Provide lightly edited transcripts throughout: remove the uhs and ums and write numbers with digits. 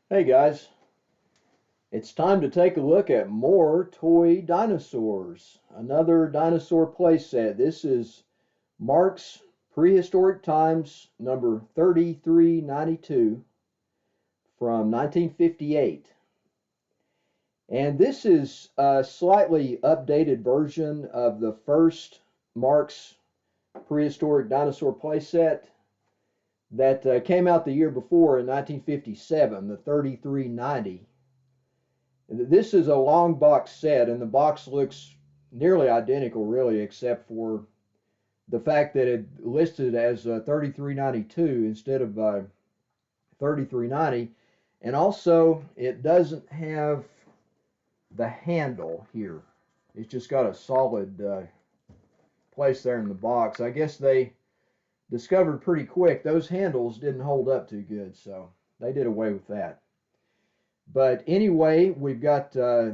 Hey guys, it's time to take a look at more toy dinosaurs. Another dinosaur playset. This is Marx Prehistoric Times number 3392 from 1958. And this is a slightly updated version of the first Marx Prehistoric Dinosaur playset that came out the year before in 1957, the 3390. This is a long box set, and the box looks nearly identical, really, except for the fact that it listed as 3392 instead of 3390, and also it doesn't have the handle here. It's just got a solid place there in the box. I guess they discovered pretty quick those handles didn't hold up too good, so they did away with that. But anyway, we've got the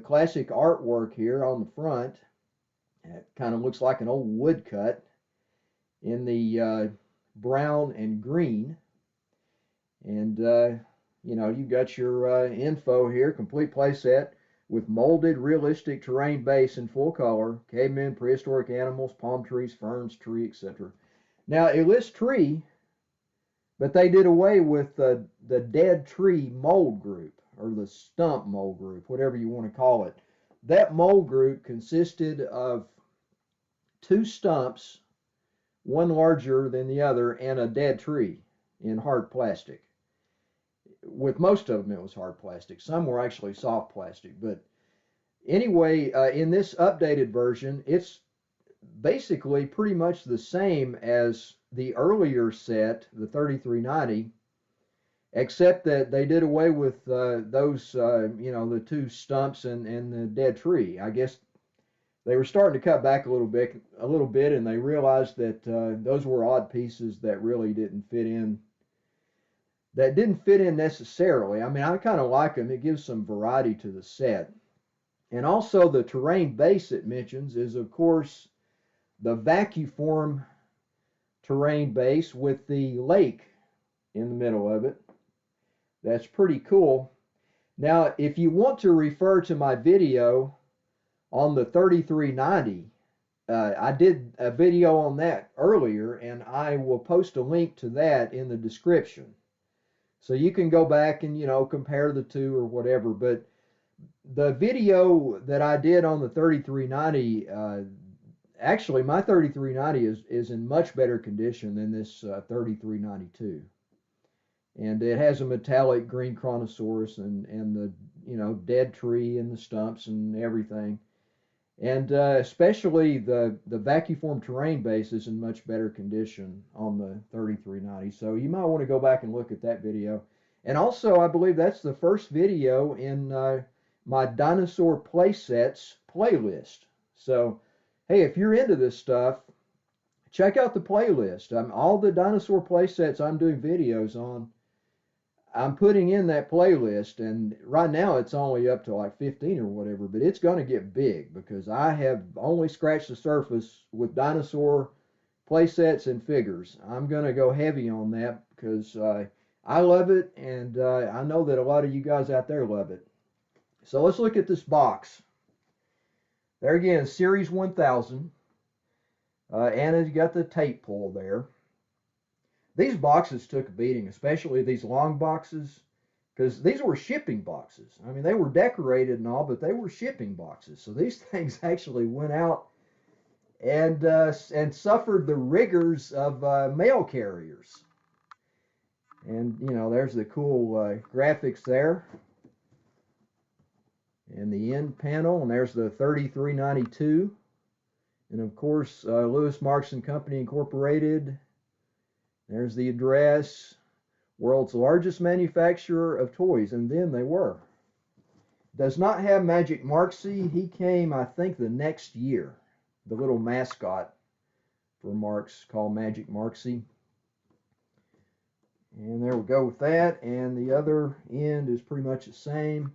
classic artwork here on the front. It kind of looks like an old woodcut in the brown and green. And, you've got your info here, complete playset with molded realistic terrain base in full color, cavemen, prehistoric animals, palm trees, ferns, tree, etc. Now, it lists tree, but they did away with the dead tree mold group, or the stump mold group, whatever you want to call it. That mold group consisted of two stumps, one larger than the other, and a dead tree in hard plastic. With most of them, it was hard plastic. Some were actually soft plastic. But anyway, in this updated version, it's basically pretty much the same as the earlier set, the 3390, except that they did away with the two stumps and the dead tree. I guess they were starting to cut back a little bit, and they realized that those were odd pieces that really didn't fit in. That didn't fit in necessarily. I mean, I kind of like them. It gives some variety to the set. And also the terrain base it mentions is, of course, the vacuform terrain base with the lake in the middle of it. That's pretty cool. Now, if you want to refer to my video on the 3390, I did a video on that earlier, and I will post a link to that in the description. So you can go back and, compare the two or whatever. But the video that I did on the 3390, actually my 3390 is in much better condition than this 3392. And it has a metallic green chronosaurus and the dead tree and the stumps and everything. And especially the vacuform terrain base is in much better condition on the 3390. So you might want to go back and look at that video. And also, I believe that's the first video in my dinosaur playsets playlist. So, hey, if you're into this stuff, check out the playlist. All the dinosaur playsets I'm doing videos on, I'm putting in that playlist, and right now it's only up to like 15 or whatever, but it's going to get big because I have only scratched the surface with dinosaur playsets and figures. I'm going to go heavy on that because I love it, and I know that a lot of you guys out there love it. So let's look at this box. There again, Series 1000, and it's got the tape pull there. These boxes took a beating, especially these long boxes, because these were shipping boxes. I mean, they were decorated and all, but they were shipping boxes. So these things actually went out and suffered the rigors of mail carriers. And there's the cool graphics there, and the end panel, and there's the 3392, and of course Lewis Marx and Company Incorporated. There's the address, world's largest manufacturer of toys, and then they were. Does not have Magic Marxy. He came, I think, the next year. The little mascot for Marx called Magic Marxy. And there we go with that. And the other end is pretty much the same.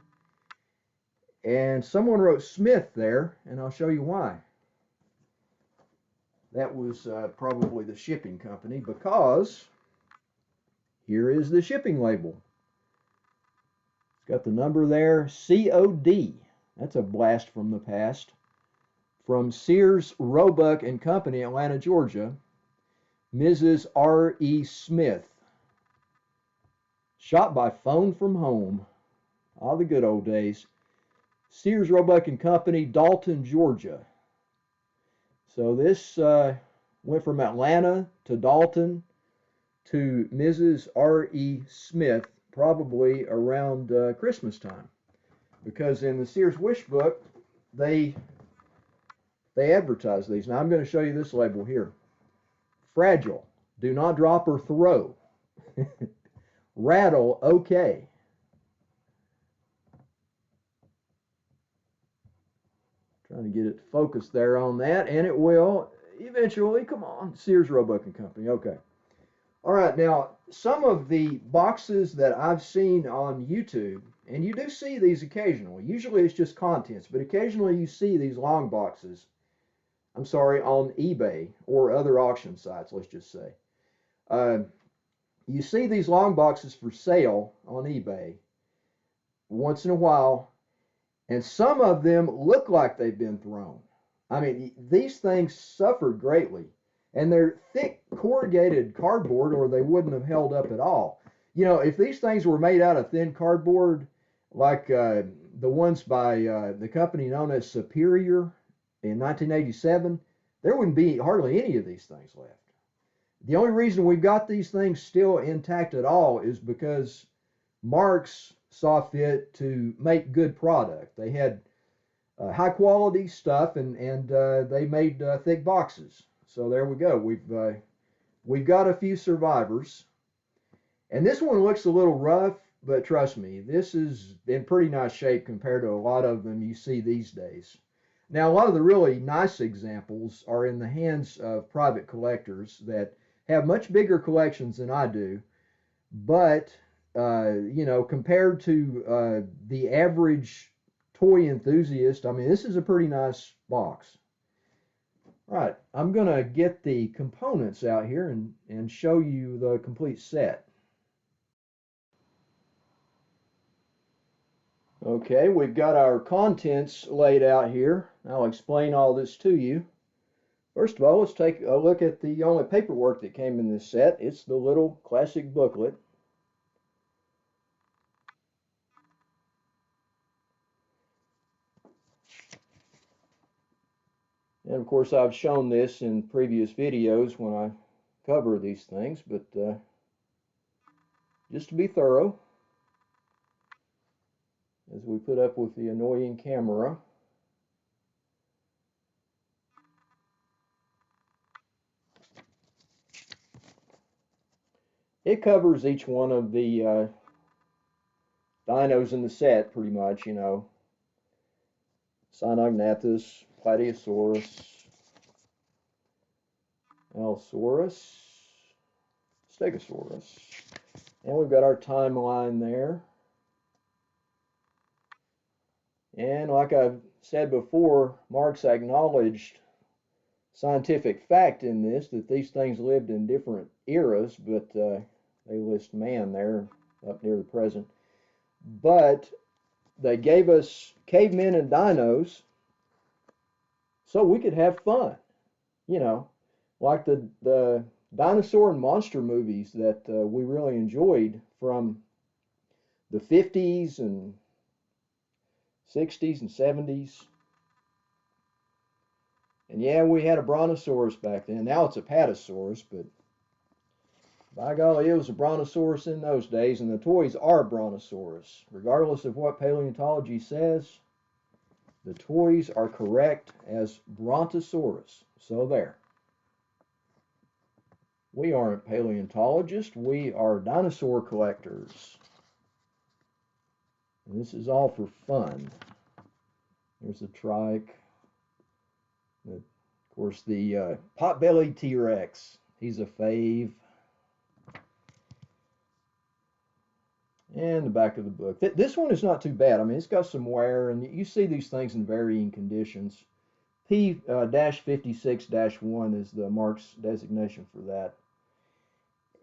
And someone wrote Smith there, and I'll show you why. That was probably the shipping company, because here is the shipping label. Got the number there, COD. That's a blast from the past. From Sears, Roebuck and Company, Atlanta, Georgia, Mrs. R.E. Smith. Shot by phone from home. All the good old days. Sears, Roebuck and Company, Dalton, Georgia. So this went from Atlanta to Dalton to Mrs. R.E. Smith, probably around Christmas time, because in the Sears Wish book they advertise these. Now I'm going to show you this label here. Fragile, do not drop or throw. Rattle, okay. Trying to get it focused there on that, and it will eventually. Come on, Sears, Roebuck and Company. Okay. All right, now some of the boxes that I've seen on YouTube, and you do see these occasionally. Usually it's just contents, but occasionally you see these long boxes. I'm sorry, on eBay or other auction sites, let's just say. You see these long boxes for sale on eBay once in a while, and some of them look like they've been thrown. I mean, these things suffered greatly. And they're thick corrugated cardboard, or they wouldn't have held up at all. You know, if these things were made out of thin cardboard, like the ones by the company known as Superior in 1987, there wouldn't be hardly any of these things left. The only reason we've got these things still intact at all is because Marx saw fit to make good product. They had high quality stuff, and they made thick boxes. So there we go. We've got a few survivors, and this one looks a little rough, but trust me, this is in pretty nice shape compared to a lot of them you see these days. Now, a lot of the really nice examples are in the hands of private collectors that have much bigger collections than I do, but you know, compared to the average toy enthusiast, I mean, this is a pretty nice box. Right, I'm going to get the components out here and show you the complete set. Okay, we've got our contents laid out here. I'll explain all this to you. First of all, let's take a look at the only paperwork that came in this set. It's the little classic booklet. And of course, I've shown this in previous videos when I cover these things, but just to be thorough, as we put up with the annoying camera. It covers each one of the dinos in the set, pretty much, you know. Sinognathus, Plateosaurus, Allosaurus, Stegosaurus. And we've got our timeline there. And like I've said before, Marx acknowledged scientific fact in this, that these things lived in different eras, but they list man there up near the present. But they gave us cavemen and dinos so we could have fun, you know, like the dinosaur and monster movies that we really enjoyed from the 50s and 60s and 70s. And yeah, we had a brontosaurus back then. Now it's a patasaurus, but by golly, it was a brontosaurus in those days, and the toys are brontosaurus. Regardless of what paleontology says, the toys are correct as brontosaurus. So there. We aren't paleontologists, we are dinosaur collectors. And this is all for fun. There's a trike. Of course, the pot-bellied T-Rex. He's a fave. And the back of the book. This one is not too bad. I mean, it's got some wear, and you see these things in varying conditions. P-56-1 is the Marx designation for that.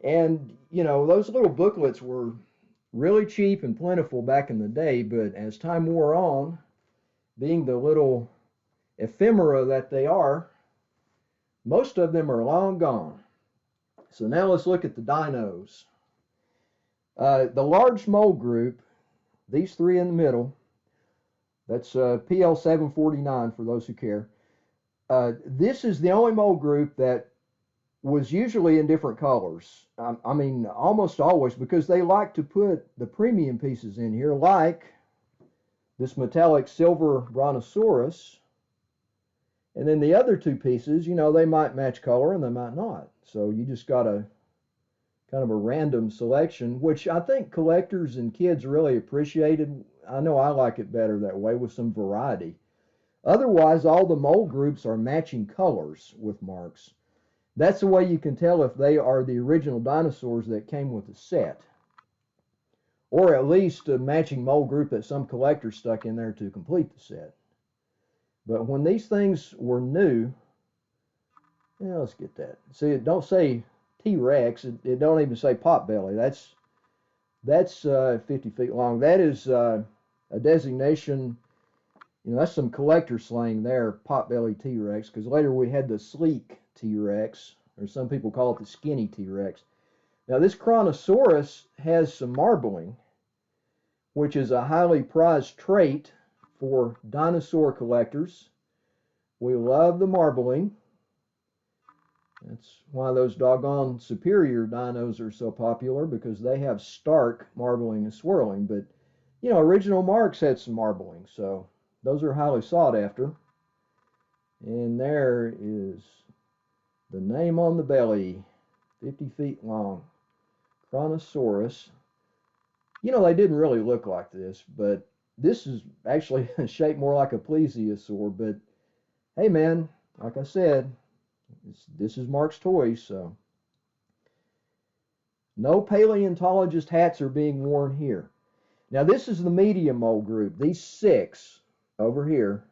And, you know, those little booklets were really cheap and plentiful back in the day, but as time wore on, being the little ephemera that they are, most of them are long gone. So now let's look at the dinos. The large mold group, these three in the middle, that's PL 749 for those who care. This is the only mold group that was usually in different colors. I mean, almost always, because they like to put the premium pieces in here, like this metallic silver brontosaurus. And then the other two pieces, you know, they might match color and they might not. So you just got a kind of a random selection, which I think collectors and kids really appreciated. I know I like it better that way with some variety. Otherwise, all the mold groups are matching colors with Marx. That's the way you can tell if they are the original dinosaurs that came with the set. Or at least a matching mold group that some collector stuck in there to complete the set. But when these things were new, yeah, let's get that. See, it don't say T-Rex. It don't even say Potbelly. That's 50 feet long. That is a designation. You know, that's some collector slang there, Potbelly T-Rex, because later we had the sleek T-Rex, or some people call it the skinny T-Rex. Now, this Chronosaurus has some marbling, which is a highly prized trait for dinosaur collectors. We love the marbling. That's why those doggone superior dinos are so popular, because they have stark marbling and swirling. But, you know, original Marx had some marbling, so those are highly sought after. And there is the name on the belly, 50 feet long, Chronosaurus. You know, they didn't really look like this, but this is actually shaped more like a plesiosaur. But hey, man, like I said, this is Mark's Toys, so no paleontologist hats are being worn here. Now, this is the medium mold group. These 6 over here,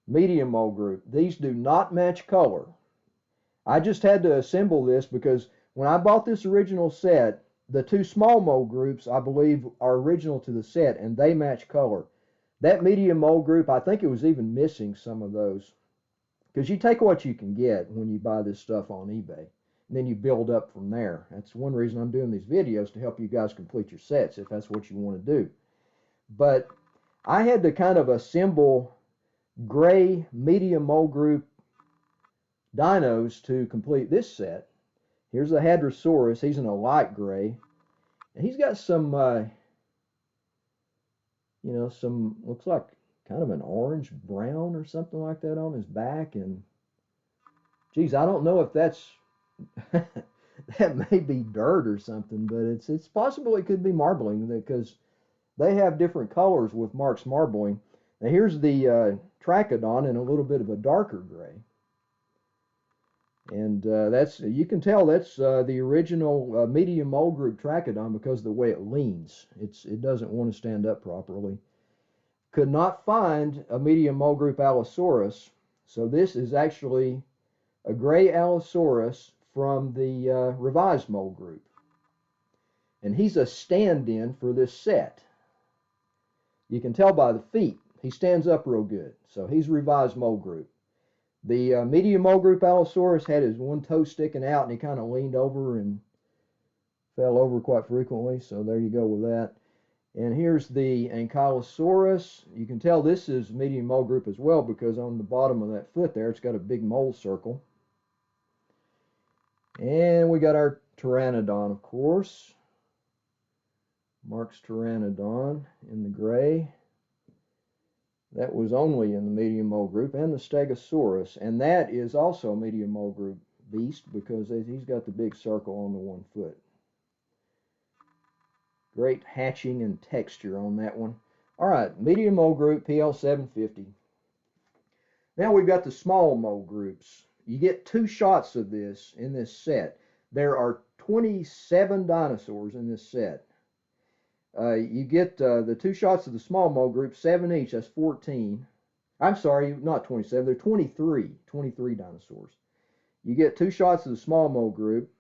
medium mold group. These do not match color. I just had to assemble this because when I bought this original set, the 2 small mold groups, I believe, are original to the set, and they match color. That medium mold group, I think it was even missing some of those. Because you take what you can get when you buy this stuff on eBay, and then you build up from there. That's one reason I'm doing these videos, to help you guys complete your sets if that's what you want to do. But I had to kind of assemble gray medium mold group dinos to complete this set. Here's the Hadrosaurus. He's in a light gray. And he's got some, you know, some, looks like kind of an orange brown or something like that on his back. And geez, I don't know if that's that may be dirt or something, but it's possible it could be marbling, because they have different colors with Marx marbling. Now here's the Trachodon in a little bit of a darker gray. And that's, you can tell that's the original medium mold group Trachodon, because of the way it leans. It doesn't want to stand up properly. Could not find a medium mold group Allosaurus, so this is actually a gray Allosaurus from the revised mold group. And he's a stand-in for this set. You can tell by the feet. He stands up real good, so he's revised mold group. The medium mold group Allosaurus had his one toe sticking out, and he kind of leaned over and fell over quite frequently, so there you go with that. And here's the Ankylosaurus. You can tell this is medium mold group as well, because on the bottom of that foot there, it's got a big mold circle. And we got our Pteranodon, of course. Marx Pteranodon in the gray. That was only in the medium mold group. And the Stegosaurus. And that is also a medium mold group beast, because he's got the big circle on the one foot. Great hatching and texture on that one. All right, medium mold group, PL 750. Now we've got the small mold groups. You get 2 shots of this in this set. There are 27 dinosaurs in this set. You get the 2 shots of the small mold group, 7 each, that's 14. I'm sorry, not 27, they're 23 dinosaurs. You get 2 shots of the small mold group,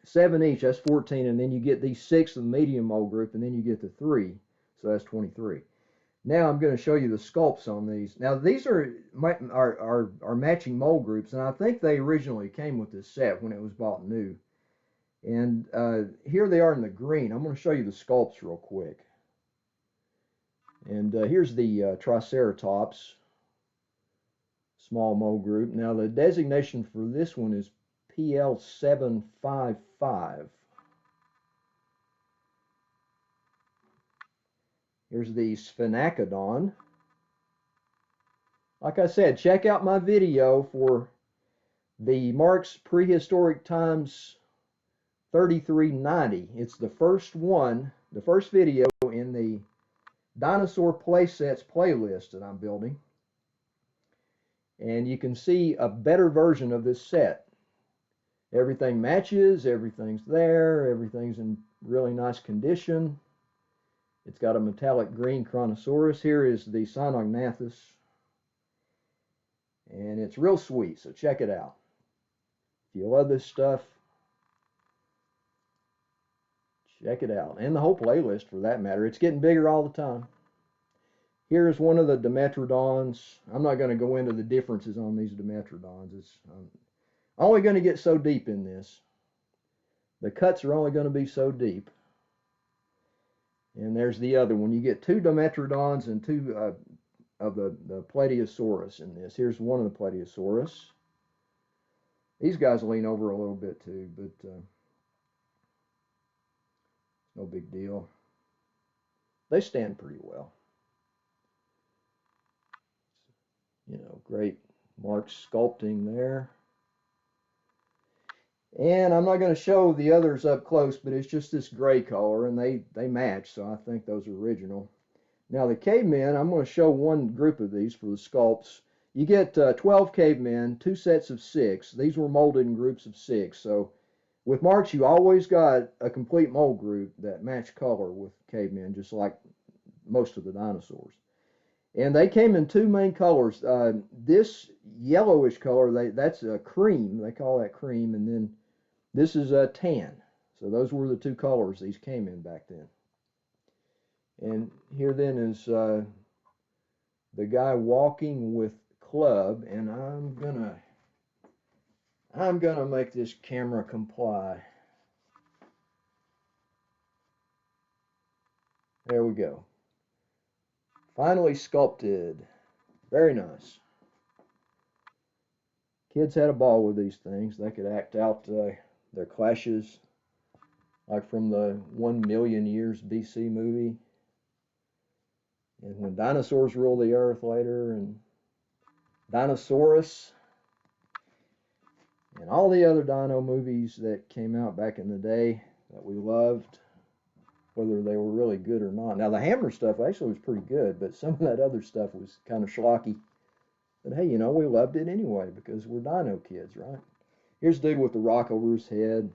7 each, that's 14, and then you get these 6 of the medium mold group, and then you get the 3, so that's 23. Now I'm going to show you the sculpts on these. Now these are matching mold groups, and I think they originally came with this set when it was bought new. And here they are in the green. I'm going to show you the sculpts real quick. And here's the Triceratops small mold group. Now the designation for this one is PL755. Here's the Sphenacodon. Like I said, check out my video for the Marx Prehistoric Times 3390. It's the first one, the first video in the Dinosaur Playsets playlist that I'm building. And you can see a better version of this set. Everything matches, everything's there, everything's in really nice condition. It's got a metallic green Chronosaurus. Here is the Cynognathus. And it's real sweet, so check it out. If you love this stuff, check it out. And the whole playlist for that matter. It's getting bigger all the time. Here's one of the Dimetrodons. I'm not going to go into the differences on these Dimetrodons. I'm only going to get so deep in this. The cuts are only going to be so deep. And there's the other one. You get 2 Dimetrodons and 2 of the Plateosaurus in this. Here's one of the Plateosaurus. These guys lean over a little bit too, but no big deal. They stand pretty well. You know, great Marx sculpting there. And I'm not going to show the others up close, but it's just this gray color, and they match, so I think those are original. Now the cavemen, I'm going to show one group of these for the sculpts. You get 12 cavemen, 2 sets of 6. These were molded in groups of 6. So with Marx, you always got a complete mold group that matched color with cavemen, just like most of the dinosaurs. And they came in 2 main colors. This yellowish color, that's a cream. They call that cream. And then this is a tan. So those were the 2 colors these came in back then. And here then is the guy walking with club. And I'm gonna make this camera comply. There we go. Finally sculpted. Very nice. Kids had a ball with these things. They could act out their clashes, like from the 1,000,000 years BC movie. And when dinosaurs rule the earth later, and Dinosaurus, and all the other dino movies that came out back in the day that we loved, whether they were really good or not. Now the Hammer stuff actually was pretty good, but some of that other stuff was kind of schlocky. But hey, you know, we loved it anyway because we're dino kids, right? Here's the dude with the rock over his head.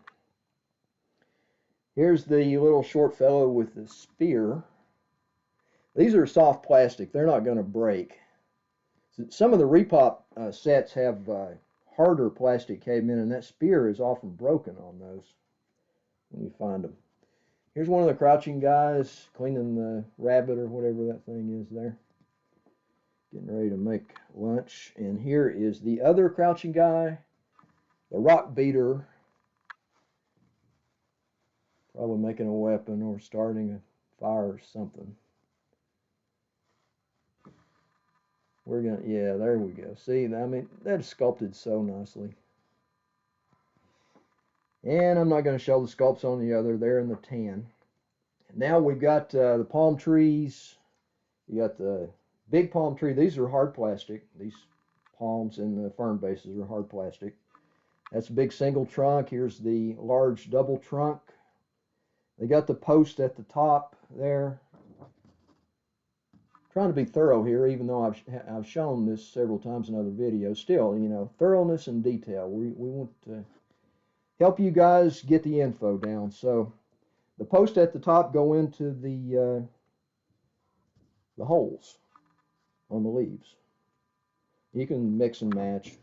Here's the little short fellow with the spear. These are soft plastic. They're not going to break. Some of the Repop sets have harder plastic cavemen, and that spear is often broken on those when you find them. Here's one of the crouching guys cleaning the rabbit or whatever that thing is there. Getting ready to make lunch. And here is the other crouching guy, the rock beater. Probably making a weapon or starting a fire or something. We're gonna, yeah, there we go. See, I mean, that's sculpted so nicely. And I'm not going to show the sculpts on the other. They're in the tan. Now we've got the palm trees. You got the big palm tree. These are hard plastic. These palms and the fern bases are hard plastic. That's a big single trunk. Here's the large double trunk. They got the post at the top there. Trying to be thorough here, even though I've shown this several times in other videos. Still, you know, thoroughness and detail. We want to help you guys get the info down. So the posts at the top go into the holes on the leaves. You can mix and match.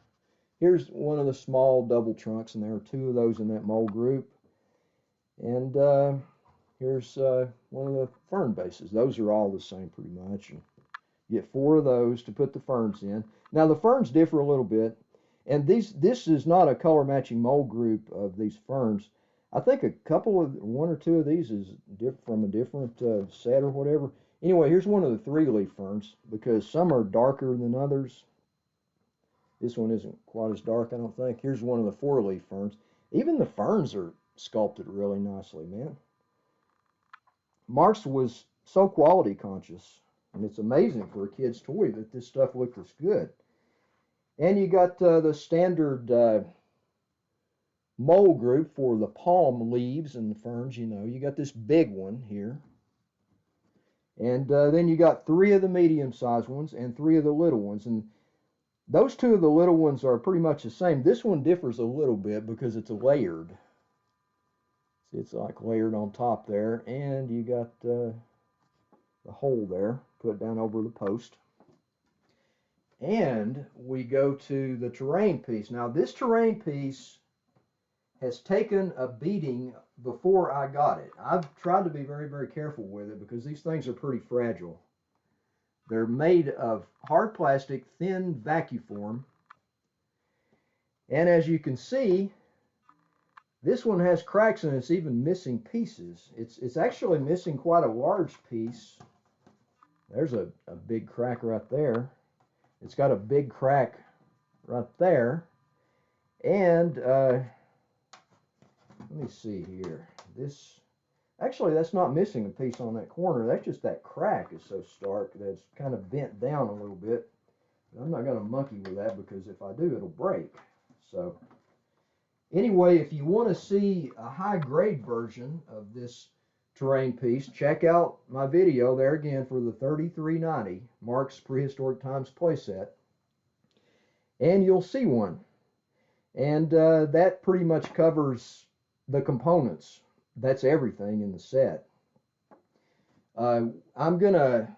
Here's one of the small double trunks, and there are 2 of those in that mold group. And here's one of the fern bases. Those are all the same pretty much. And you get 4 of those to put the ferns in. Now the ferns differ a little bit, and this is not a color matching mold group of these ferns. I think one or two of these is from a different set or whatever. Anyway, here's one of the 3-leaf ferns because some are darker than others. This one isn't quite as dark, I don't think. Here's one of the 4-leaf ferns. Even the ferns are sculpted really nicely, man. Marx was so quality conscious, and it's amazing for a kid's toy that this stuff looked this good. And you got the standard mold group for the palm leaves and the ferns. You got this big one here. And then you got 3 of the medium-sized ones and 3 of the little ones. And those 2 of the little ones are pretty much the same. This one differs a little bit because it's layered. See, it's like layered on top there. And you got the hole there, put down over the post. And we go to the terrain piece. Now, this terrain piece has taken a beating before I got it. I've tried to be very, very careful with it because these things are pretty fragile. They're made of hard plastic, thin vacuform. And as you can see, this one has cracks and it's even missing pieces. It's actually missing quite a large piece. There's a big crack right there. It's got a big crack right there. And let me see here. Actually, that's not missing a piece on that corner. That's just that crack is so stark that it's kind of bent down a little bit. But I'm not going to monkey with that because if I do, it'll break. So anyway, if you want to see a high-grade version of this terrain piece, check out my video there again for the $33.90 Marx Prehistoric Times playset. And you'll see one. And that pretty much covers the components. That's everything in the set. I'm going to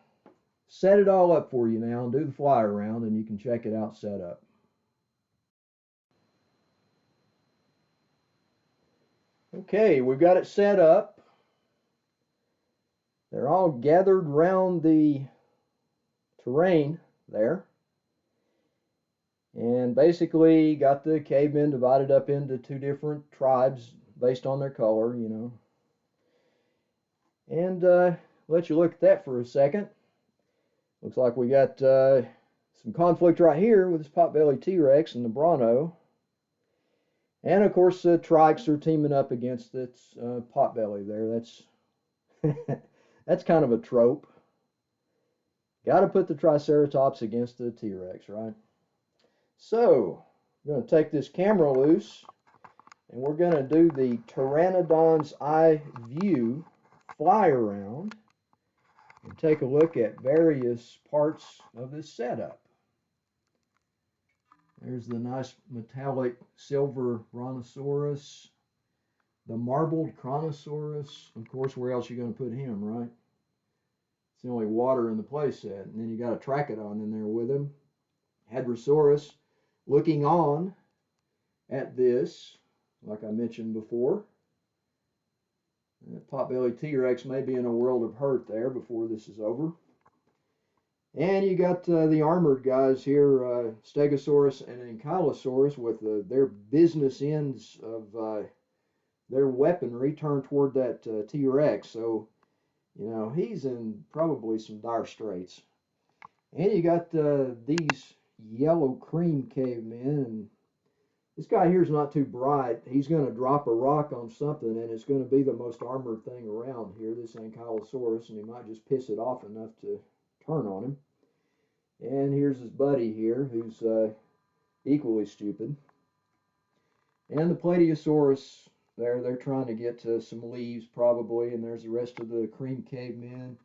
set it all up for you now and do the fly around, and you can check it out set up. Okay, we've got it set up. They're all gathered around the terrain there. And basically got the cavemen divided up into 2 different tribes based on their color, And let you look at that for a second. Looks like we got some conflict right here with this potbelly T-Rex and the Bronto. And of course the Trikes are teaming up against its potbelly there. That's kind of a trope. Got to put the Triceratops against the T-Rex, right? So, I'm going to take this camera loose, and we're going to do the Pteranodon's Eye View fly around and take a look at various parts of this setup. There's the nice metallic silver Brontosaurus, the marbled Chronosaurus. Of course, where else are you going to put him, right? It's the only water in the playset. And then you got a Trachodon in there with him. Hadrosaurus. Looking on at this, like I mentioned before, potbelly T-Rex may be in a world of hurt there before this is over. And you got the armored guys here, Stegosaurus and Ankylosaurus, with their business ends of their weaponry turned toward that T-Rex. So, he's in probably some dire straits. And you got these yellow cream cavemen, and this guy here is not too bright. He's going to drop a rock on something, and it's going to be the most armored thing around here, this Ankylosaurus, and he might just piss it off enough to turn on him. And here's his buddy here, who's equally stupid. And the Plateosaurus there, they're trying to get to some leaves probably, and there's the rest of the cream cavemen.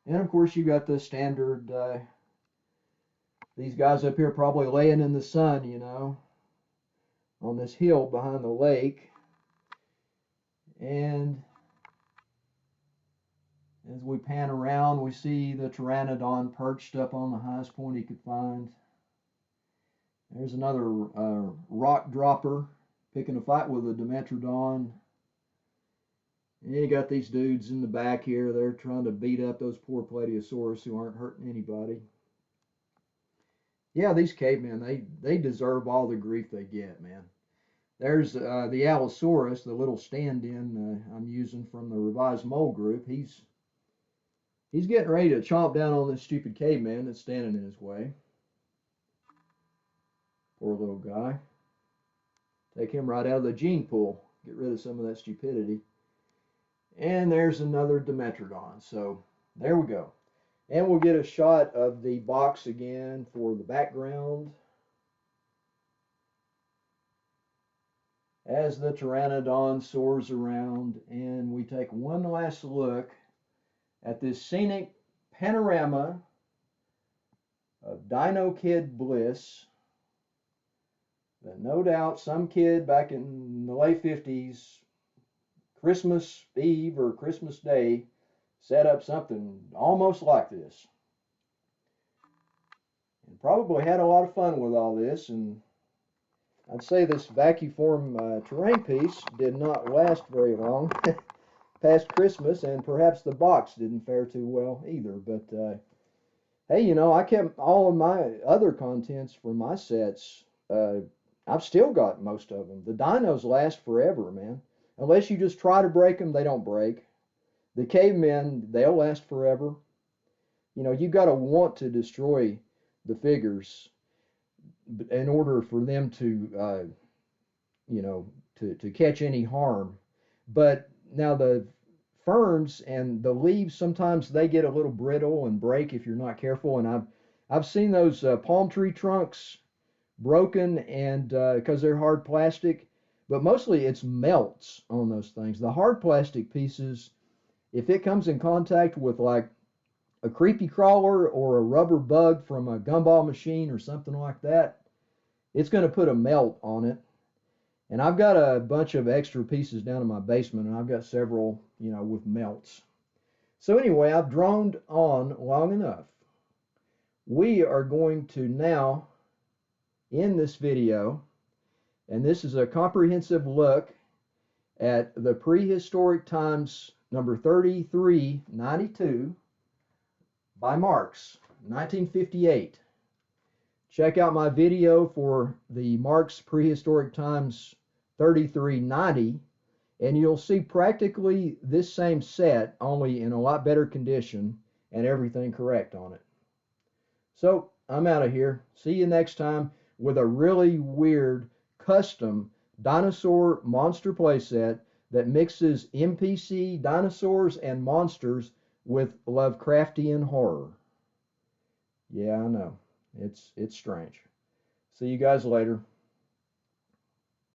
And of course you got the standard these guys up here probably laying in the sun, on this hill behind the lake. And as we pan around, we see the Pteranodon perched up on the highest point he could find. There's another rock dropper picking a fight with a Dimetrodon. And you got these dudes in the back here. They're trying to beat up those poor Plateosaurus who aren't hurting anybody. Yeah, these cavemen, they deserve all the grief they get, man. There's the Allosaurus, the little stand-in I'm using from the Revised Mole group. He's getting ready to chomp down on this stupid caveman that's standing in his way. Poor little guy. Take him right out of the gene pool. Get rid of some of that stupidity. And there's another Dimetrodon. So there we go. And we'll get a shot of the box again for the background, as the Pteranodon soars around, and we take one last look at this scenic panorama of Dino Kid bliss that no doubt some kid back in the late 50s, Christmas Eve or Christmas Day, set up something almost like this. And probably had a lot of fun with all this, and I'd say this vacuform terrain piece did not last very long past Christmas, and perhaps the box didn't fare too well either. But hey, you know, I kept all of my other contents for my sets. I've still got most of them. The dinos last forever, man. Unless you just try to break them, they don't break. The cavemen, they'll last forever. You know, you got to want to destroy the figures in order for them to, you know, to catch any harm. But now the ferns and the leaves, sometimes they get a little brittle and break if you're not careful. And I've seen those palm tree trunks broken, and because they're hard plastic, but mostly it's melts on those things. The hard plastic pieces, if it comes in contact with like a creepy crawler or a rubber bug from a gumball machine or something like that, it's going to put a melt on it. And I've got a bunch of extra pieces down in my basement, and I've got several, you know, with melts. So anyway, I've droned on long enough. We are going to now end this video, and this is a comprehensive look at the Prehistoric Times number 3392 by Marx, 1958. Check out my video for the Marx Prehistoric Times 3390, and you'll see practically this same set, only in a lot better condition and everything correct on it. So I'm out of here. See you next time with a really weird custom dinosaur monster playset that mixes NPC dinosaurs and monsters with Lovecraftian horror. Yeah, I know. It's strange. See you guys later.